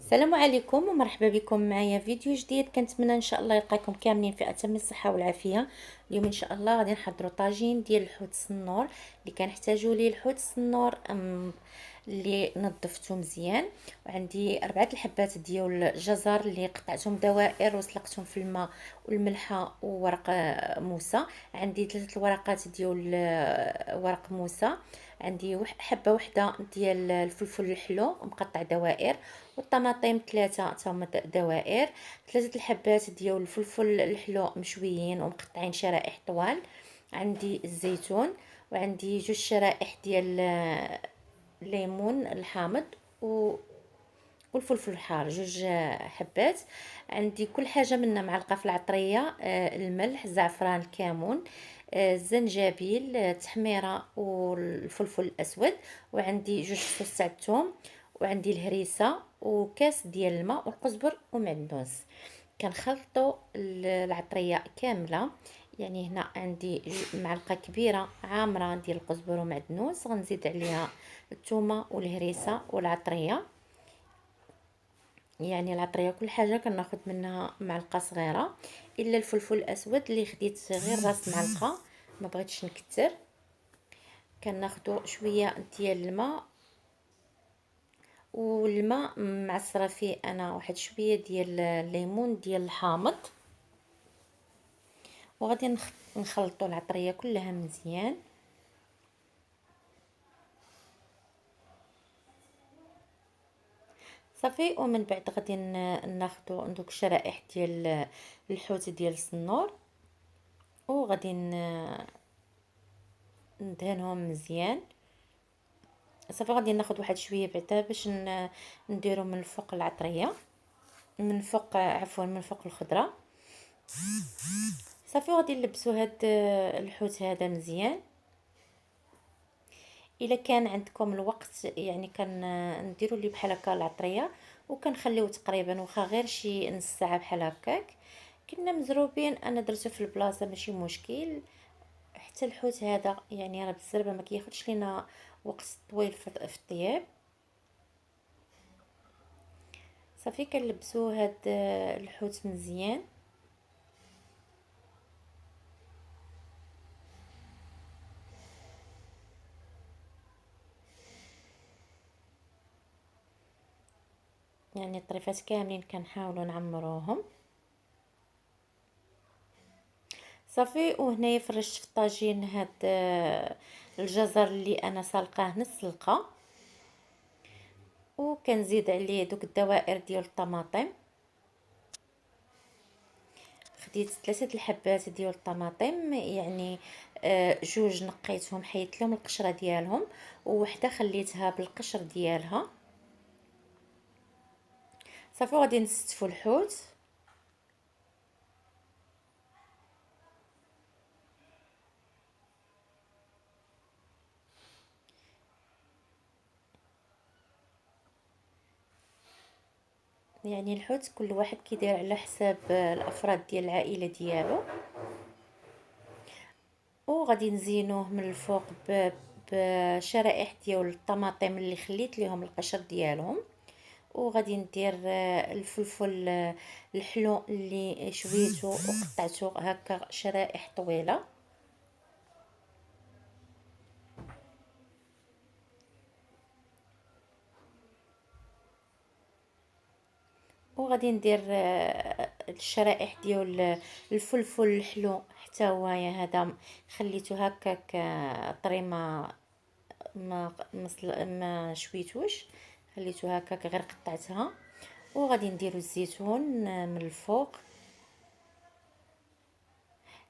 السلام عليكم ومرحبا بكم معايا فيديو جديد. كنتمنى ان شاء الله يلقاكم كاملين في اتم الصحه والعافيه. اليوم ان شاء الله غادي نحضروا طاجين ديال الحوت السنور. اللي كنحتاجوا ليه الحوت السنور اللي نظفته مزيان، وعندي 4 الحبات ديال الجزر اللي قطعتهم دوائر وسلقتهم في الماء والملحه وورق موسى. عندي 3 الورقات ديال ورق موسى. عندي حبه وحده ديال الفلفل الحلو مقطع دوائر، والطماطم 3 تاهما دوائر، 3 الحبات ديال الفلفل الحلو مشويين ومقطعين شرائح طوال. عندي الزيتون، وعندي 2 شرائح ديال الليمون الحامض والفلفل الحار 2 حبات. عندي كل حاجه منا معلقه في العطريه، الملح، الزعفران، الكمون، الزنجبيل، التحميره والفلفل الاسود. وعندي 2 فصوص تاع الثوم، وعندي الهريسه وكاس ديال الماء والقزبر ومعدنوس. كنخلطوا العطريه كامله. يعني هنا عندي معلقه كبيره عامره ديال القزبر ومعدنوس، غنزيد عليها الثومه والهريسه والعطريه. يعني العطريه كل حاجه كناخذ منها معلقه صغيره، الا الفلفل الاسود اللي خديت غير راس معلقه، ما بغيتش نكثر. كناخذوا شويه ديال الماء، والماء معصره فيه انا واحد شويه ديال الليمون ديال الحامض، وغادي نخلطوا العطريه كلها مزيان. صافي. ومن بعد غادي ناخذوا دوك الشرائح ديال الحوت ديال السنور، وغادي ندهنهم مزيان. صافي. غادي ناخذ واحد شويه بعدا باش نديرو من الفوق العطريه، من فوق عفوا من فوق الخضره. صافي. غادي نلبسو هاد الحوت هذا مزيان. الا كان عندكم الوقت يعني نديرو ليه بحال هكا العطريه، وكنخليوه تقريبا واخا غير شي نص ساعه بحال هكاك. كنا مزروبين، انا درتو في البلاصه ماشي مشكل. حتى الحوت هذا يعني راه بالزربه ما كياخذش لينا وقت طويل في الطياب. صافي. كنلبسو هاد الحوت مزيان. يعني الطريفات كاملين كنحاولوا نعمروهم. صافي. وهنايا فرشت في الطاجين هاد الجزر اللي انا سلقاه نص سلقه، وكنزيد عليه دوك الدوائر ديال الطماطم. خديت 3 الحبات ديال الطماطم، يعني 2 نقيتهم حيدت لهم القشره ديالهم، ووحده خليتها بالقشر ديالها. صافي. غادي نستفوا الحوت. يعني الحوت كل واحد كيدير على حساب الافراد ديال العائله ديالو. وغادي نزينوه من الفوق بشرائح ديال الطماطم اللي خليت ليهم القشر ديالهم. وغادي ندير الفلفل الحلو اللي شويته وقطعته هكا شرائح طويله. وغادي ندير الشرائح ديال الفلفل الحلو حتى هو هذا خليته هكاك طري، ما شويتوش، خليته هكاك غير قطعتها. وغادي نديرو الزيتون من الفوق.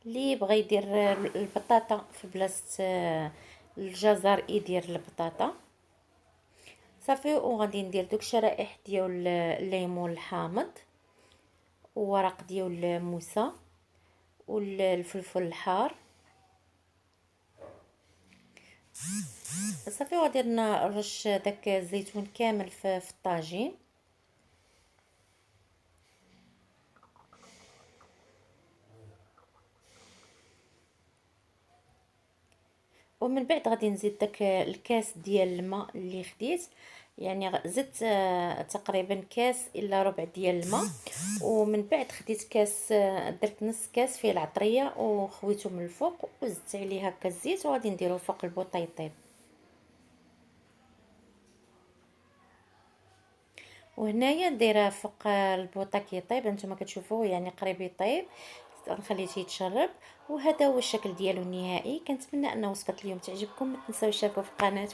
اللي بغى يدير البطاطا في بلاصه الجزر يدير البطاطا. صافي. وغادي ندير دوك الشرائح ديال الليمون الحامض وورق ديال الموسى والفلفل الحار. صافي. وغادي نرش داك الزيتون كامل في الطاجين. ومن بعد غادي نزيد داك الكاس ديال الماء اللي خديت، يعني زدت تقريبا كاس الا ربع ديال الماء، ومن بعد خديت كاس، درت نص كاس فيه العطريه وخويته من الفوق، وزدت عليه هكا الزيت، وغادي نديروه فوق البوطه يطيب. وهنايا دايره فوق البوطه كيطيب، نتوما كتشوفوه يعني قريب يطيب، نخليه يتشرب. وهذا هو الشكل ديالو النهائي. كنتمنى ان وصفه اليوم تعجبكم، ما تنساوش تشاركوا في القناه